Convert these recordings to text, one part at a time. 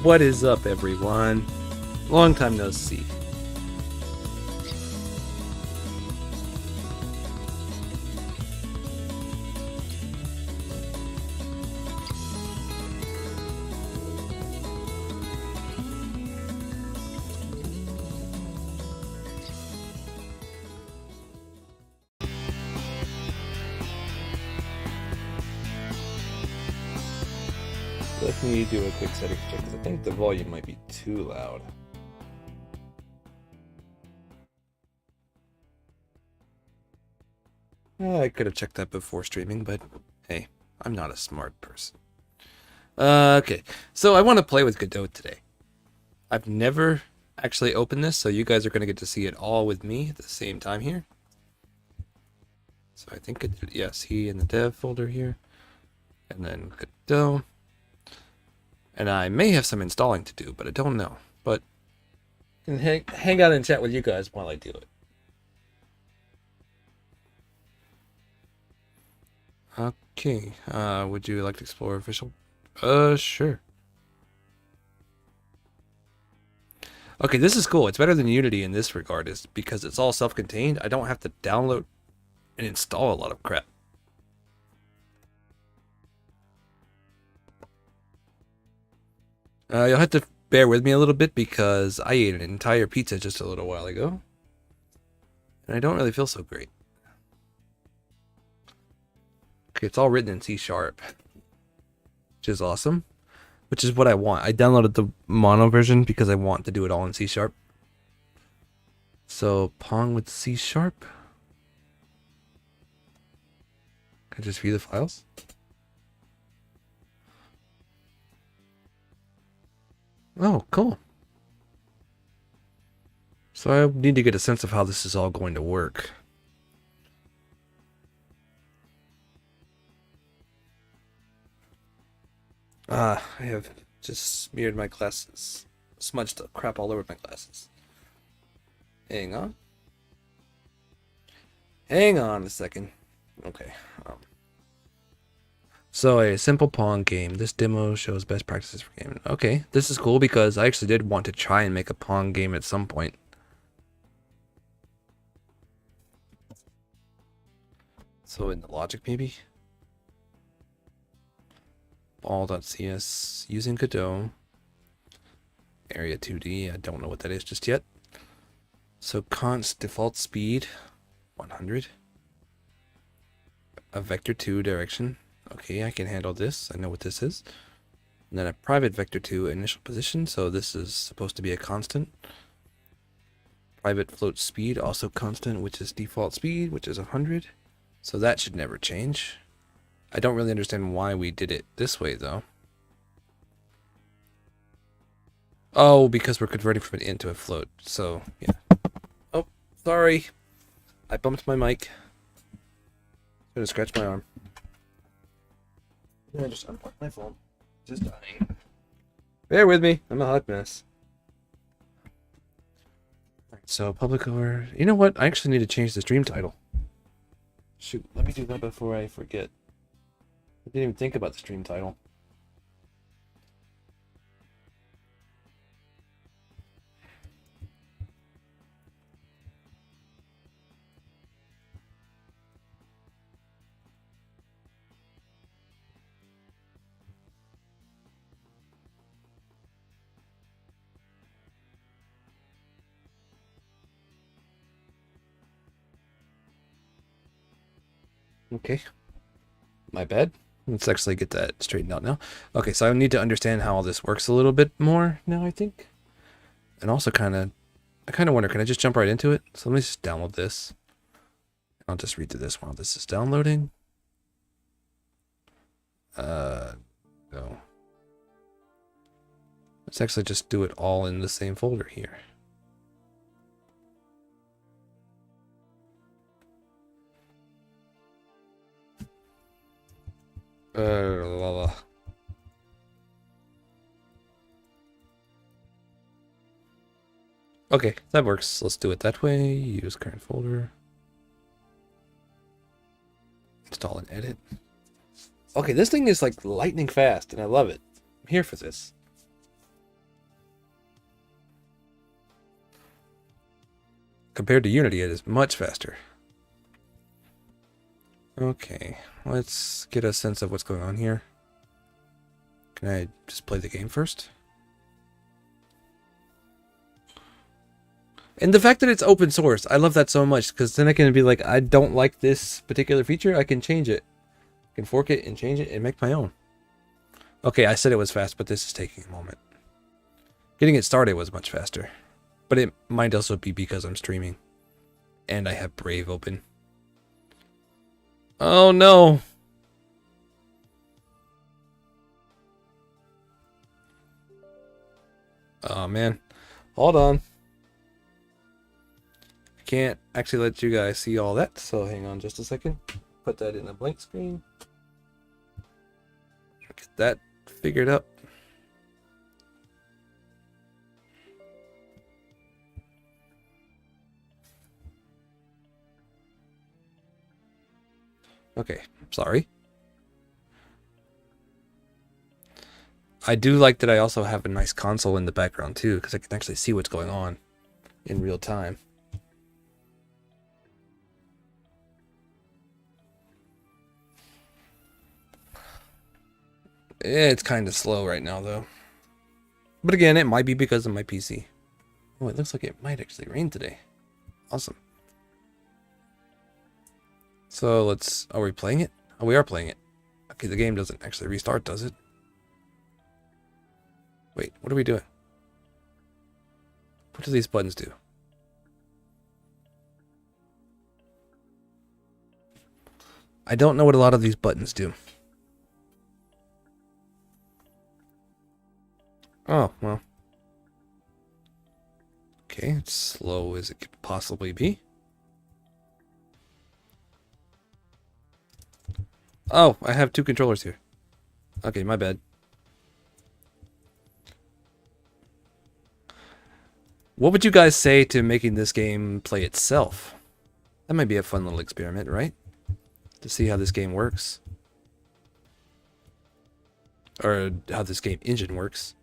What is up, everyone? Long time no see. Let me do a quick settings check because I think the volume might be too loud. I could have checked that before streaming, but hey, I'm not a smart person. Okay, so I want to play with Godot today. I've never actually opened this, so you guys are going to get to see it all with me at the same time here. So I think yes, he in the dev folder here, and then Godot. And I may have some installing to do, but I don't know. But I can hang out and chat with you guys while I do it. Okay. Would you like to explore official? Sure. Okay, this is cool. It's better than Unity in this regard, is because it's all self-contained. I don't have to download and install a lot of crap. You'll have to bear with me a little bit because I ate an entire pizza just a little while ago. And I don't really feel so great. Okay, it's all written in C#, which is awesome. Which is what I want. I downloaded the mono version because I want to do it all in C#. So, Pong with C#. Can I just view the files? Oh, cool. So I need to get a sense of how this is all going to work. I have just smeared my glasses. Smudged the crap all over my glasses. Hang on. Hang on a second. Okay. So a simple Pong game. This demo shows best practices for gaming. Okay, this is cool because I actually did want to try and make a Pong game at some point. So in the logic maybe? Ball.cs using Godot. Area 2D, I don't know what that is just yet. So const default speed 100. A vector 2 direction. Okay, I can handle this. I know what this is. And then a private vector 2 initial position. So this is supposed to be a constant. Private float speed, also constant, which is default speed, which is 100. So that should never change. I don't really understand why we did it this way, though. Oh, because we're converting from an int to a float. So, yeah. Oh, sorry. I bumped my mic. I'm gonna scratch my arm. I just unplugged my phone. Just dying. Bear with me. I'm a hot mess. Alright, so public over. You know what? I actually need to change the stream title. Shoot, let me do that before I forget. I didn't even think about the stream title. Okay. My bad. Let's actually get that straightened out now. Okay, so I need to understand how all this works a little bit more now, I think. And also I kind of wonder, can I just jump right into it? So let me just download this. I'll just read through this while this is downloading. No. Let's actually just do it all in the same folder here. Okay, that works. Let's do it that way. Use current folder. Install and edit. Okay, this thing is like lightning fast, and I love it. I'm here for this. compared to Unity, it is much faster. Okay, let's get a sense of what's going on here. Can I just play the game first? And the fact that it's open source, I love that so much, because then I can be like, I don't like this particular feature, I can change it. I can fork it and change it and make my own. Okay, I said it was fast, but this is taking a moment. Getting it started was much faster. But it might also be because I'm streaming. And I have Brave open. Oh no! Oh man. Hold on. Can't actually let you guys see all that, so hang on just a second. Put that in a blank screen. Get that figured up. Okay, sorry. I do like that I also have a nice console in the background too, because I can actually see what's going on in real time. It's kind of slow right now though. But again, it might be because of my PC. Oh, it looks like it might actually rain today. Awesome. So let's... Are we playing it? Oh, we are playing it. Okay, the game doesn't actually restart, does it? Wait, what are we doing? What do these buttons do? I don't know what a lot of these buttons do. Oh, well. Okay, it's slow as it could possibly be. Oh, I have two controllers here. Okay, my bad. What would you guys say to making this game play itself? That might be a fun little experiment, right? To see how this game works. Or how this game engine works.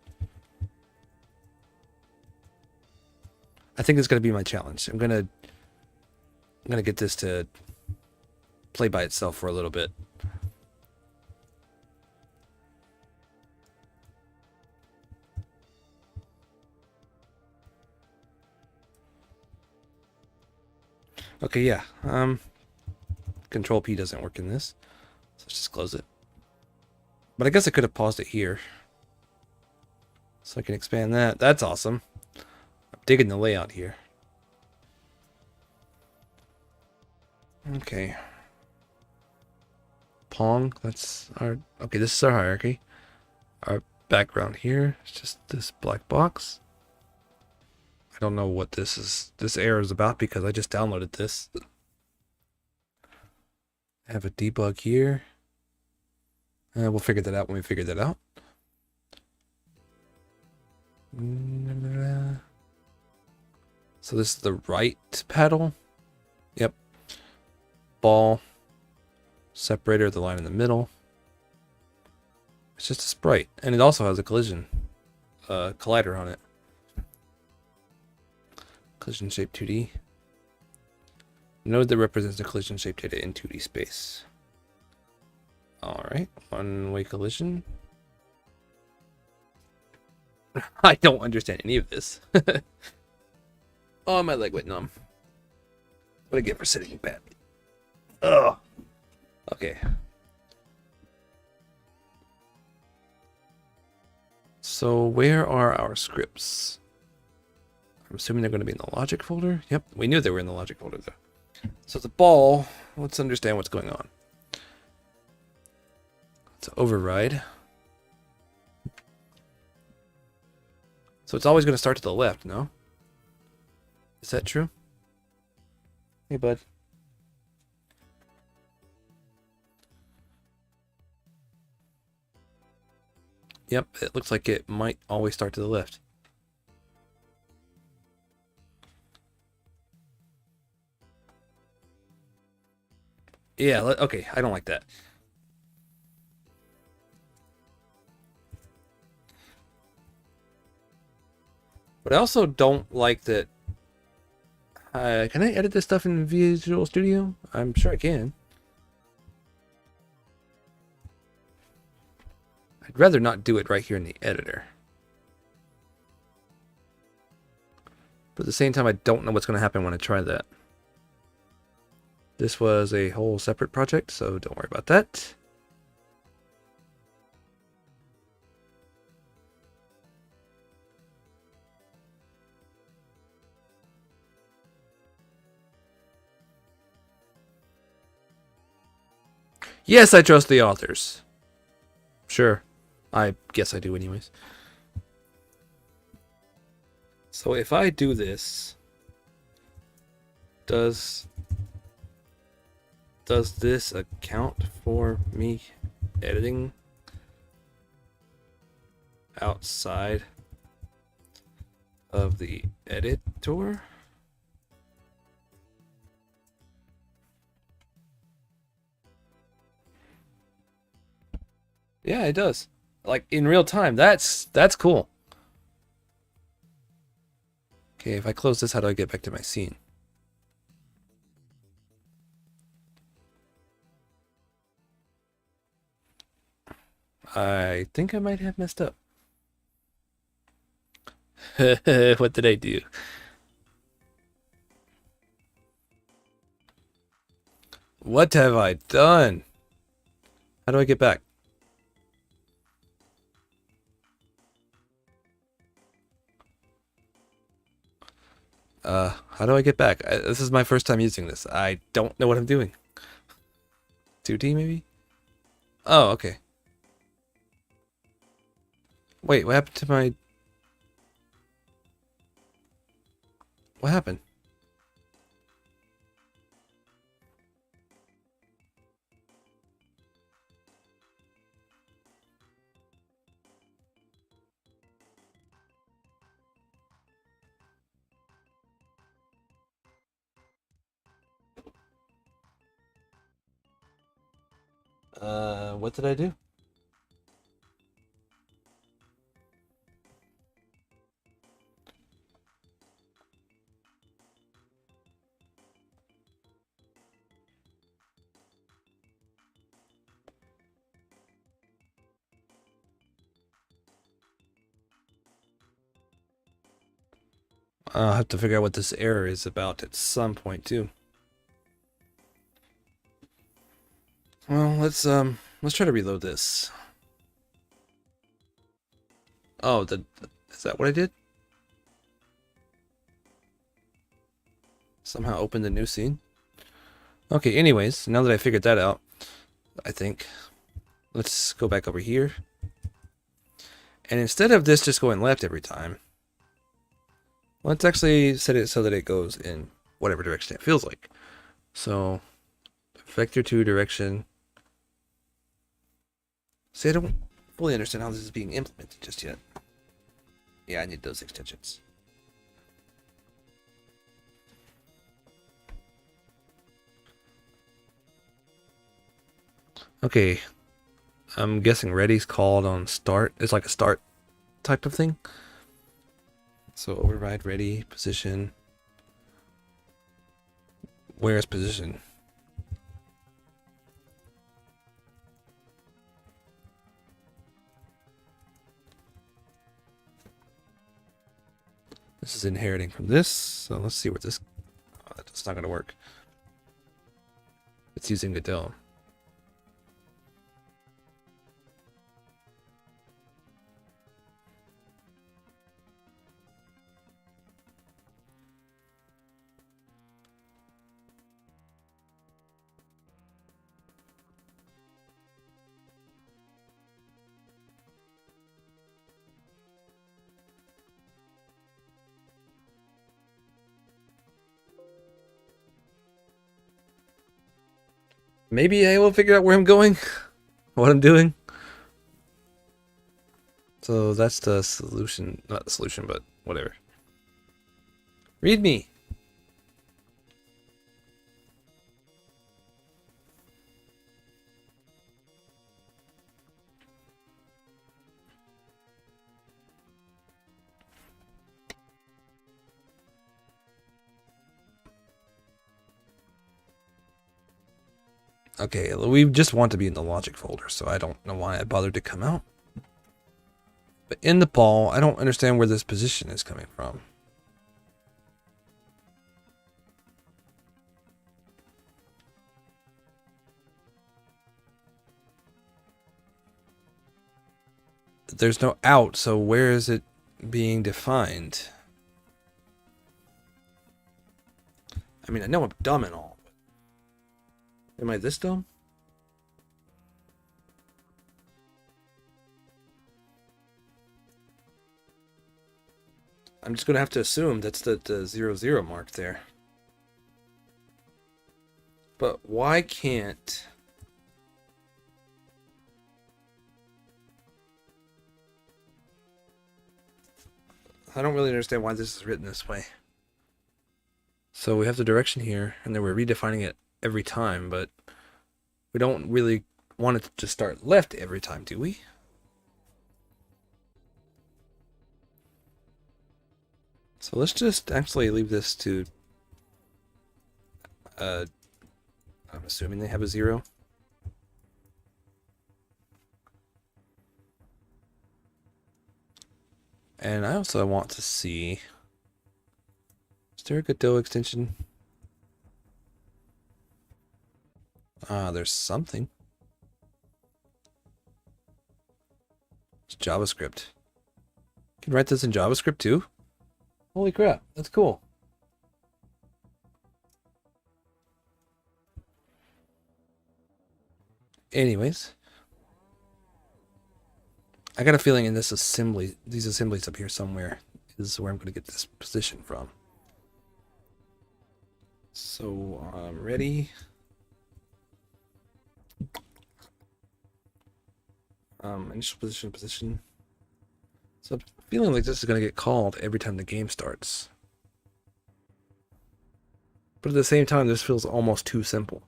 I think it's gonna be my challenge. I'm gonna get this to play by itself for a little bit. Okay, yeah. Control P doesn't work in this. So let's just close it. But I guess I could have paused it here. So I can expand that. That's awesome. I'm digging the layout here. Okay. Pong, that's our... Okay, this is our hierarchy. Our background here is just this black box. I don't know what this error is about because I just downloaded this. I have a debug here. We'll figure that out when we figure that out. So this is the right paddle. Yep. Ball. Separator, the line in the middle. It's just a sprite. And it also has a collision collider on it. Collision shape 2D. Node that represents the collision shaped data in 2D space. Alright, one-way collision. I don't understand any of this. Oh, my leg went numb. What I get for sitting badly. Ugh. Okay. So where are our scripts? I'm assuming they're going to be in the logic folder. Yep, we knew they were in the logic folder though. So the ball, let's understand what's going on. Let's override. So it's always going to start to the left, no? Is that true? Hey, bud. Yep, it looks like it might always start to the left. Yeah, okay, I don't like that. But I also don't like that. Can I edit this stuff in Visual Studio? I'm sure I can. I'd rather not do it right here in the editor. But at the same time, I don't know what's going to happen when I try that. This was a whole separate project, so don't worry about that. Yes, I trust the authors. Sure. I guess I do anyways. So if I do this, does this account for me editing outside of the editor? Yeah, it does. Like in real time. That's cool. Okay, if I close this, how do I get back to my scene? I think I might have messed up. What did I do? What have I done? How do I get back? How do I get back? This is my first time using this. I don't know what I'm doing. 2D maybe? Oh, okay. Wait, what happened to my... What happened? What did I do? I'll have to figure out what this error is about at some point too. Well, let's try to reload this. Oh, is that what I did? Somehow opened a new scene? Okay, anyways, now that I figured that out, I think let's go back over here. And instead of this just going left every time, let's actually set it so that it goes in whatever direction it feels like. So, vector 2 direction. See, I don't fully understand how this is being implemented just yet. Yeah, I need those extensions. Okay, I'm guessing ready's called on start. It's like a start type of thing. So override ready, position. Where's position? This is inheriting from this, so let's see what this... Oh, that's not going to work. It's using Godot. Maybe I will figure out where I'm going, what I'm doing. So that's the solution, not the solution, but whatever. Read me. Okay, we just want to be in the logic folder, so I don't know why I bothered to come out. But in the ball, I don't understand where this position is coming from. There's no out, so where is it being defined? I mean, I know I'm dumb and all. Am I this dumb? I'm just going to have to assume that's the 0, 0 mark there. But why can't... I don't really understand why this is written this way. So we have the direction here, and then we're redefining it every time, but we don't really want it to start left every time, do we? So let's just actually leave this to... I'm assuming they have a 0. And I also want to see... Is there a Godot extension? There's something. It's JavaScript. You can write this in JavaScript too? Holy crap, that's cool. Anyways. I got a feeling in this assembly, these assemblies up here somewhere, is where I'm going to get this position from. So, ready. Initial position. So I'm feeling like this is going to get called every time the game starts. But at the same time, this feels almost too simple.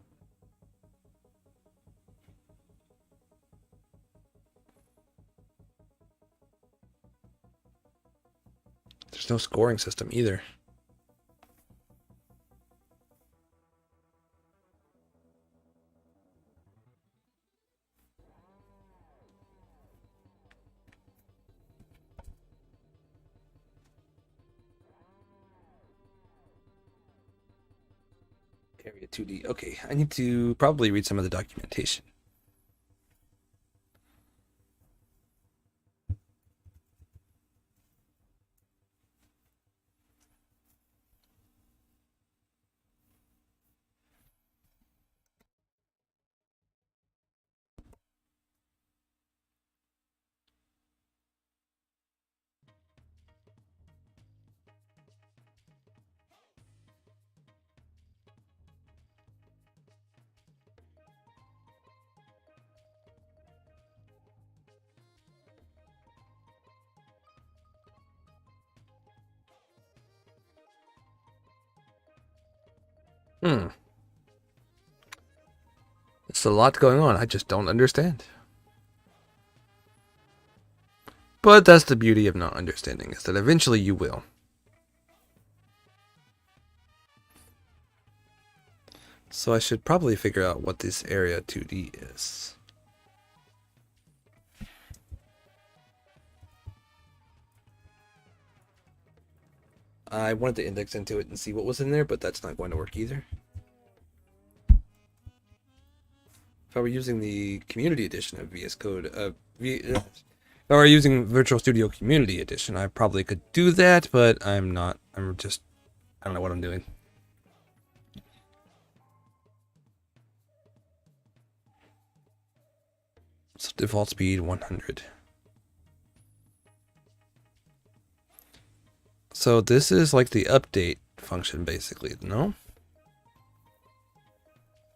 There's no scoring system either. Area 2D. Okay, I need to probably read some of the documentation. There's a lot going on. I just don't understand. But that's the beauty of not understanding, is that eventually you will. So I should probably figure out what this area 2D is. I wanted to index into it and see what was in there, but that's not going to work either. If I were using the community edition of VS Code, if I were using Virtual Studio Community Edition, I probably could do that, but I'm not. I don't know what I'm doing. So default speed 100. So this is like the update function, basically, no?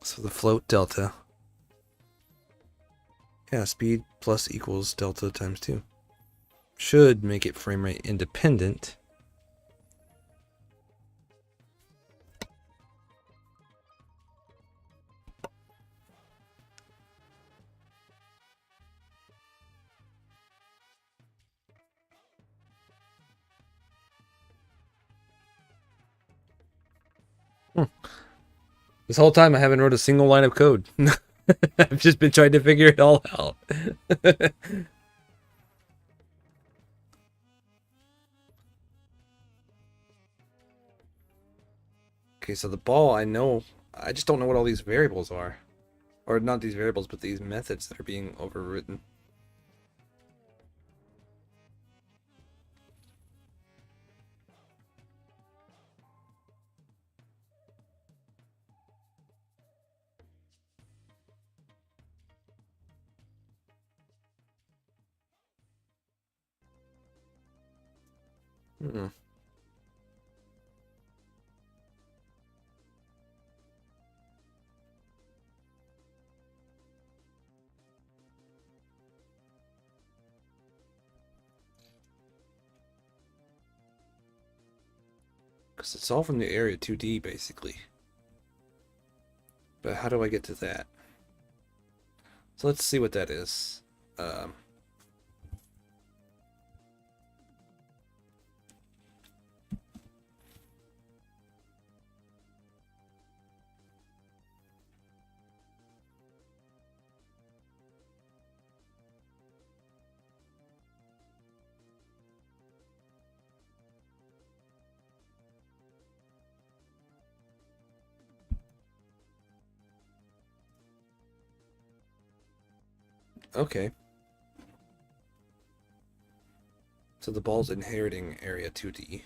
So the float delta. Yeah, speed plus equals delta times 2. Should make it frame rate independent. This whole time I haven't wrote a single line of code. I've just been trying to figure it all out. Okay, so the ball, I know, I just don't know what all these variables are. Or not these variables, but these methods that are being overwritten. Hmm. Because it's all from the area 2D, basically. But how do I get to that? So let's see what that is. Okay. So the ball's inheriting area 2D.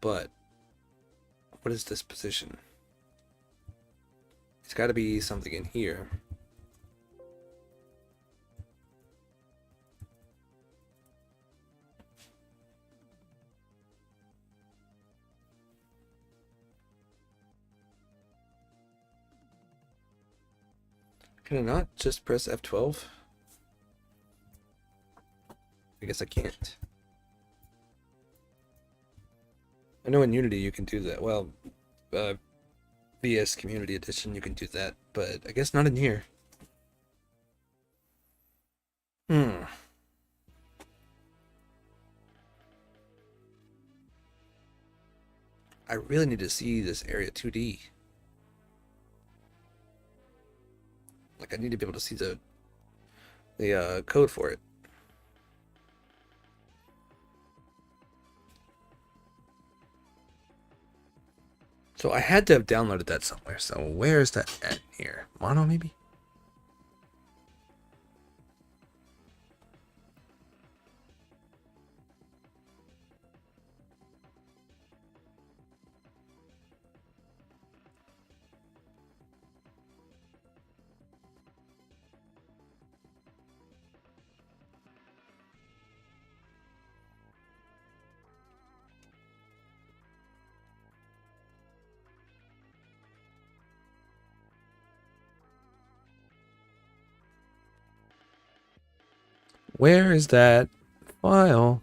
But what is this position? It's got to be something in here. Can I not just press F12? I guess I can't. I know in Unity you can do that. Well, VS Community Edition you can do that, but I guess not in here. Hmm. I really need to see this area 2D. Like I need to be able to see the code for it. So I had to have downloaded that somewhere. So where is that at here? Mono maybe? Where is that file?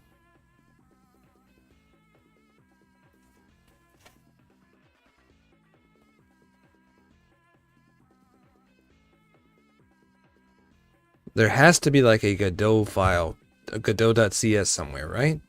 There has to be like a Godot file, a Godot.cs somewhere, right?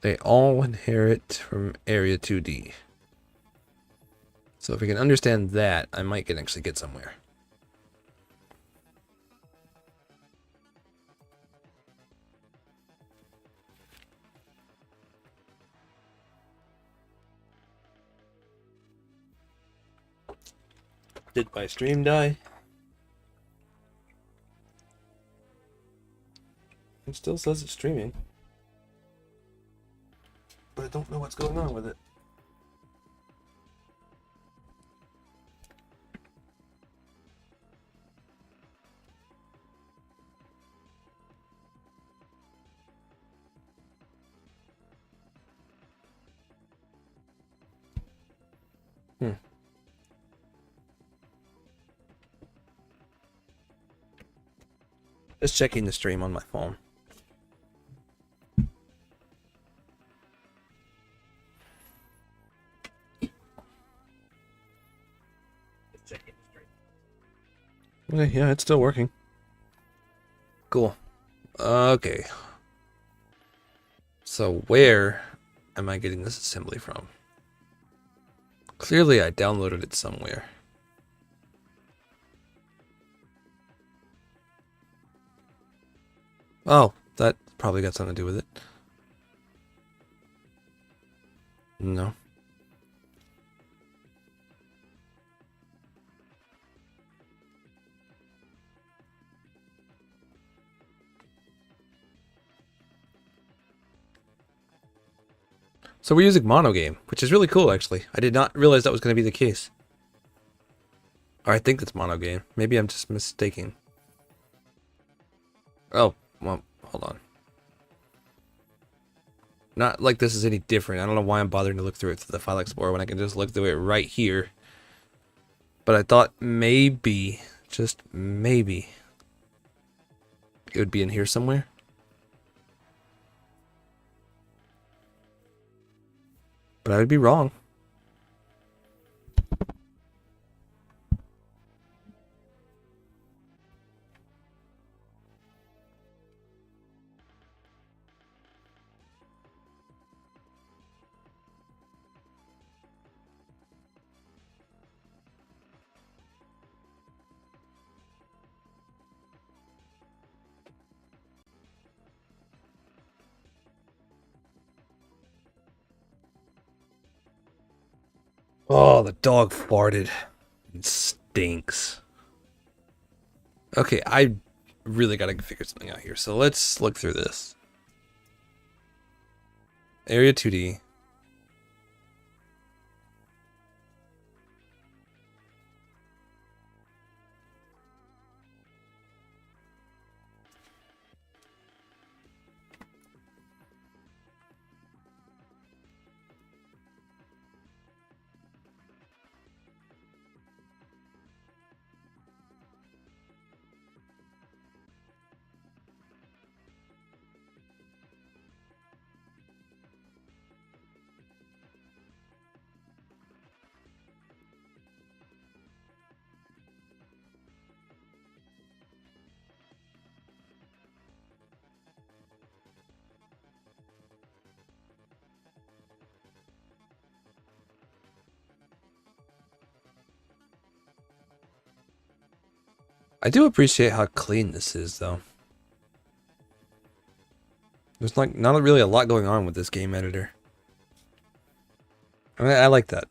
They all inherit from area 2D. So if we can understand that, I might actually get somewhere. Did my stream die? It still says it's streaming. But I don't know what's going on with it. Just checking the stream on my phone. Okay, yeah, it's still working. Cool. Okay. So where am I getting this assembly from? Clearly I downloaded it somewhere. Oh, that probably got something to do with it. No. So we're using monogame, which is really cool, actually. I did not realize that was going to be the case. Or I think it's monogame. Maybe I'm just mistaken. Oh, well, hold on. Not like this is any different. I don't know why I'm bothering to look through it to the file explorer when I can just look through it right here. But I thought maybe, just maybe, it would be in here somewhere. But I would be wrong. Oh, the dog farted. It stinks. Okay, I really gotta figure something out here. So let's look through this. Area 2D. I do appreciate how clean this is, though. There's like not really a lot going on with this game editor. I like that.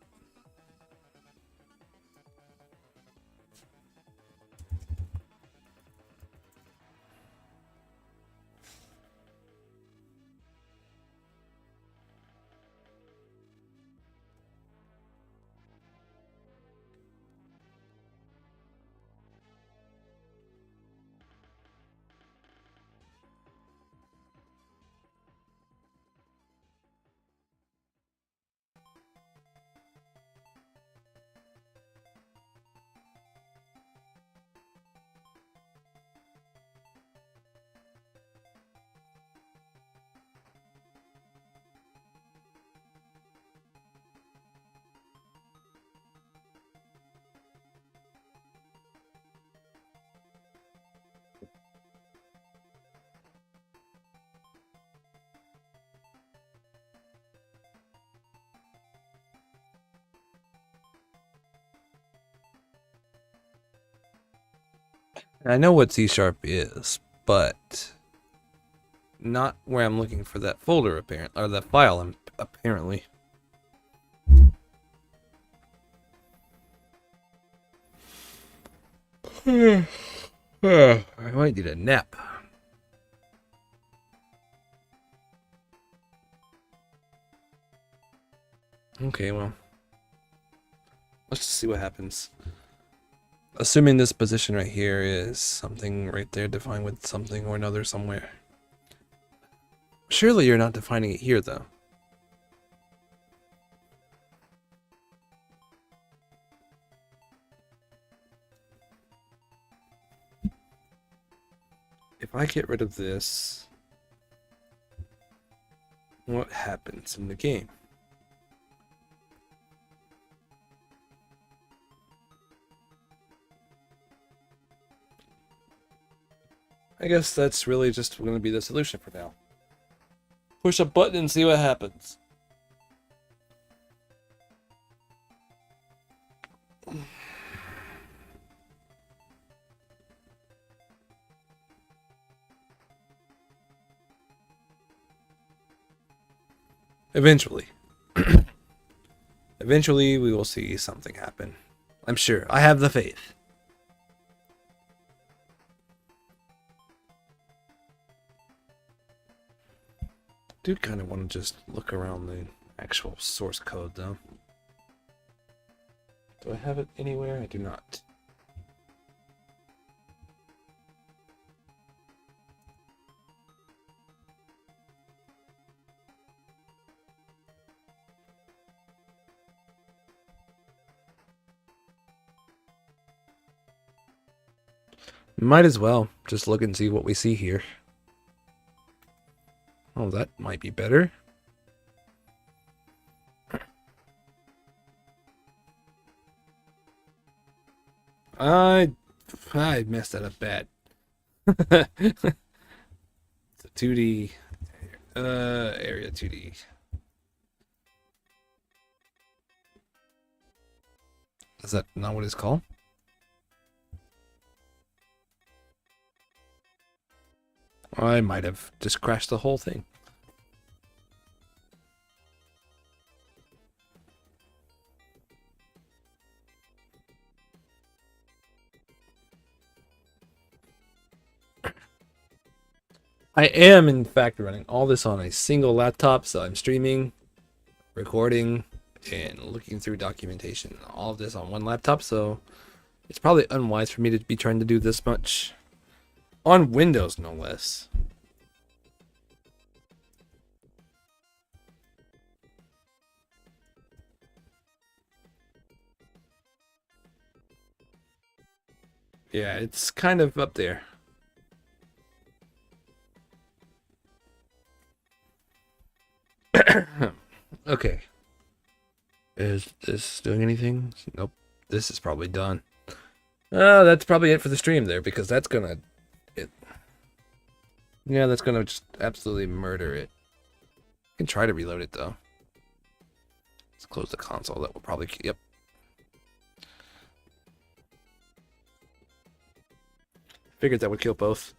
I know what C# is, but not where I'm looking for that folder apparently, or that file apparently. I might need a nap. Okay, well, let's just see what happens. Assuming this position right here is something right there defined with something or another somewhere. Surely you're not defining it here, though. If I get rid of this, what happens in the game? I guess that's really just going to be the solution for now. Push a button and see what happens. Eventually. Eventually, we will see something happen. I'm sure. I have the faith. Do kind of want to just look around the actual source code, though. Do I have it anywhere? I do not. Might as well just look and see what we see here. Oh, that might be better. I messed that up bad. It's a 2D area 2D. Is that not what it's called? I might have just crashed the whole thing. I am, in fact, running all this on a single laptop, so I'm streaming, recording, and looking through documentation. All of this on one laptop, so it's probably unwise for me to be trying to do this much on Windows, no less. Yeah, it's kind of up there. Okay. Is this doing anything? Nope. This is probably done. That's probably it for the stream there, because that's gonna... Yeah, that's gonna just absolutely murder it. I can try to reload it, though. Let's close the console. That will probably... Yep. Figured that would kill both.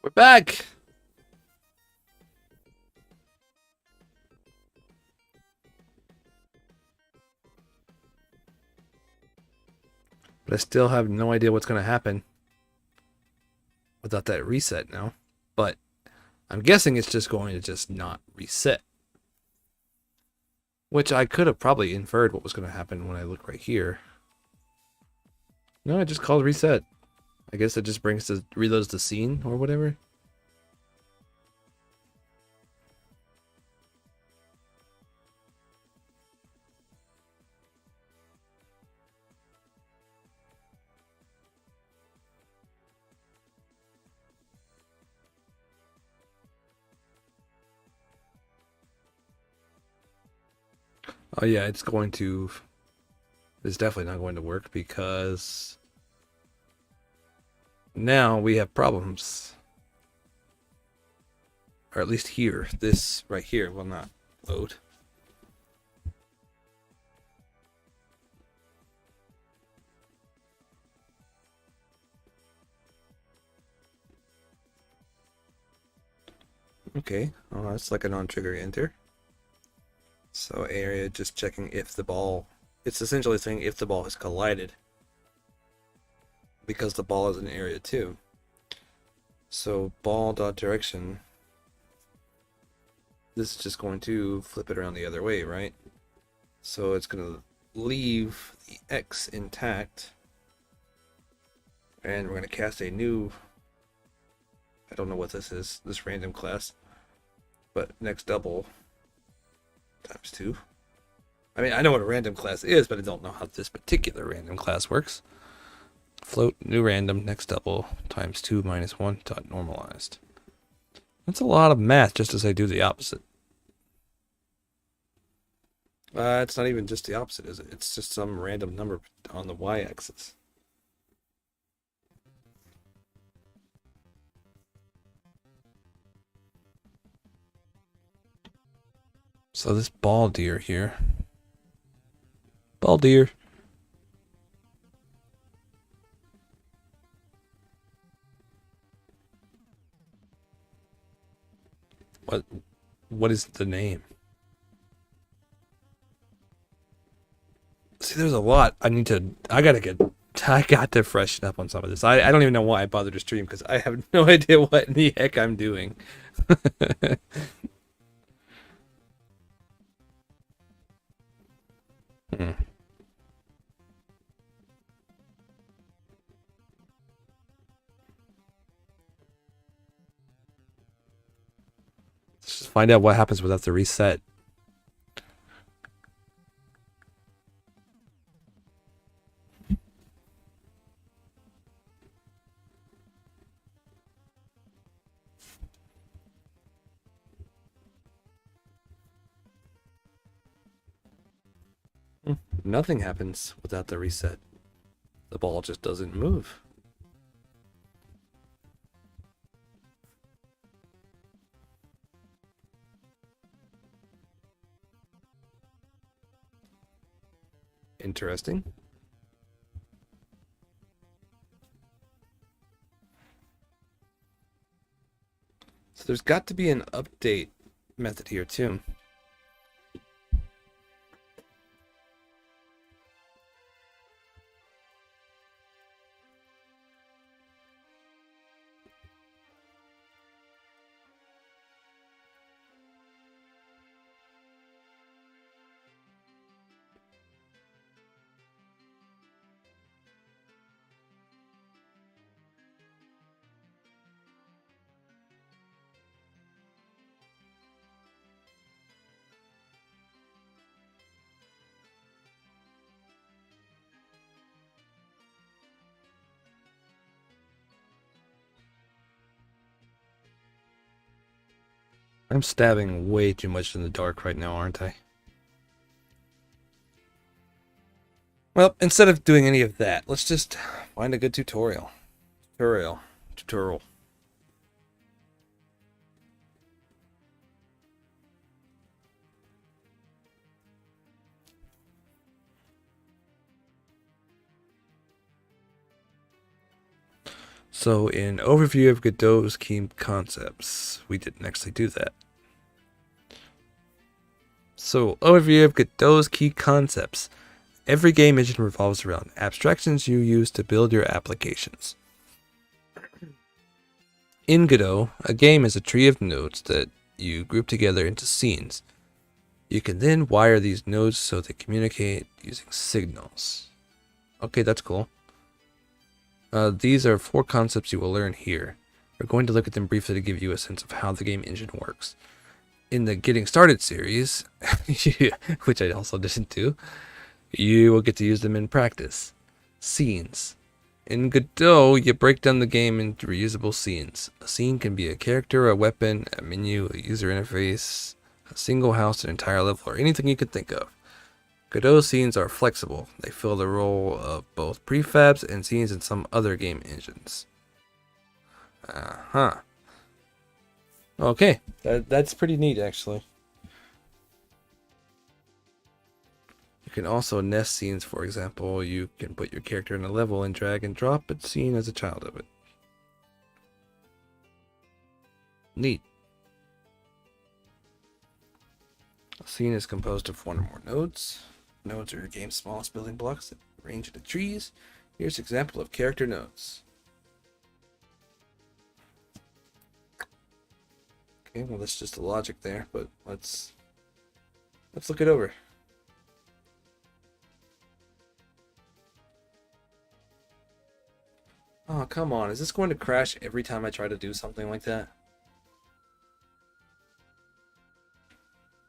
We're back! But I still have no idea what's going to happen without that reset now. But I'm guessing it's just going to just not reset. Which I could have probably inferred what was going to happen when I look right here. No, I just called reset. I guess it just reloads the scene or whatever. Oh yeah, it's definitely not going to work because now we have problems. Or at least here, this right here will not load. Okay, oh, that's like a non-trigger enter. So area just checking if the ball, it's essentially saying if the ball has collided, because the ball is in area 2. So ball dot direction, this is just going to flip it around the other way, right? So it's going to leave the X intact, and we're going to cast a new, I don't know what this is, this random class, but next double times 2. I mean, I know what a random class is, but I don't know how this particular random class works. Float new random next double times 2 minus 1 dot normalized. That's a lot of math just as I do the opposite. It's not even just the opposite, is it? It's just some random number on the y-axis. So this ball deer here. Ball deer. What is the name? See, there's a lot. I got to freshen up on some of this. I don't even know why I bothered to stream because I have no idea what in the heck I'm doing. Hmm. Let's just find out what happens without the reset. Nothing happens without the reset. The ball just doesn't move. Interesting. So there's got to be an update method here too. I'm stabbing way too much in the dark right now, aren't I? Well, instead of doing any of that, let's just find a good tutorial. Tutorial. So in overview of Godot's key concepts, we didn't actually do that. So overview of Godot's key concepts. Every game engine revolves around abstractions you use to build your applications. In Godot, a game is a tree of nodes that you group together into scenes. You can then wire these nodes so they communicate using signals. Okay, that's cool. These are 4 concepts you will learn here. We're going to look at them briefly to give you a sense of how the game engine works. In the Getting Started series, which I also didn't do, you will get to use them in practice. Scenes. In Godot, you break down the game into reusable scenes. A scene can be a character, a weapon, a menu, a user interface, a single house, an entire level, or anything you could think of. Godot scenes are flexible. They fill the role of both prefabs and scenes in some other game engines. Okay, that's pretty neat, actually. You can also nest scenes, for example. You can put your character in a level and drag and drop a scene as a child of it. Neat. A scene is composed of 1 or more nodes. Nodes are your game's smallest building blocks that arrange into trees. Here's an example of character nodes. Okay, well that's just the logic there, but let's look it over. Oh, come on. Is this going to crash every time I try to do something like that?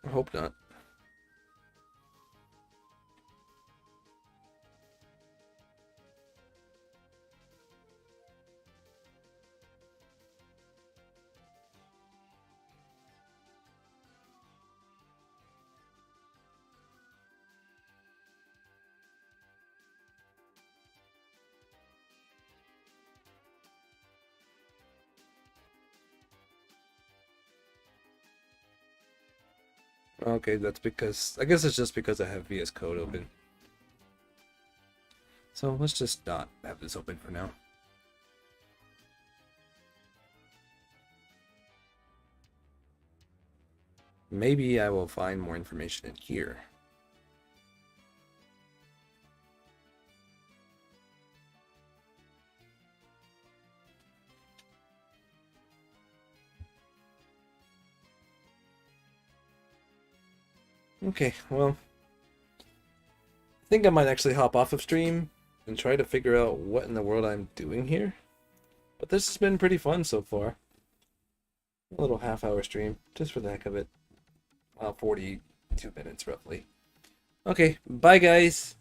I hope not. Okay, that's because I guess it's just because I have VS Code open. So let's just not have this open for now. Maybe I will find more information in here. Okay, well, I think I might actually hop off of stream and try to figure out what in the world I'm doing here. But this has been pretty fun so far. A little half-hour stream, just for the heck of it. Well, 42 minutes roughly. Okay, bye guys!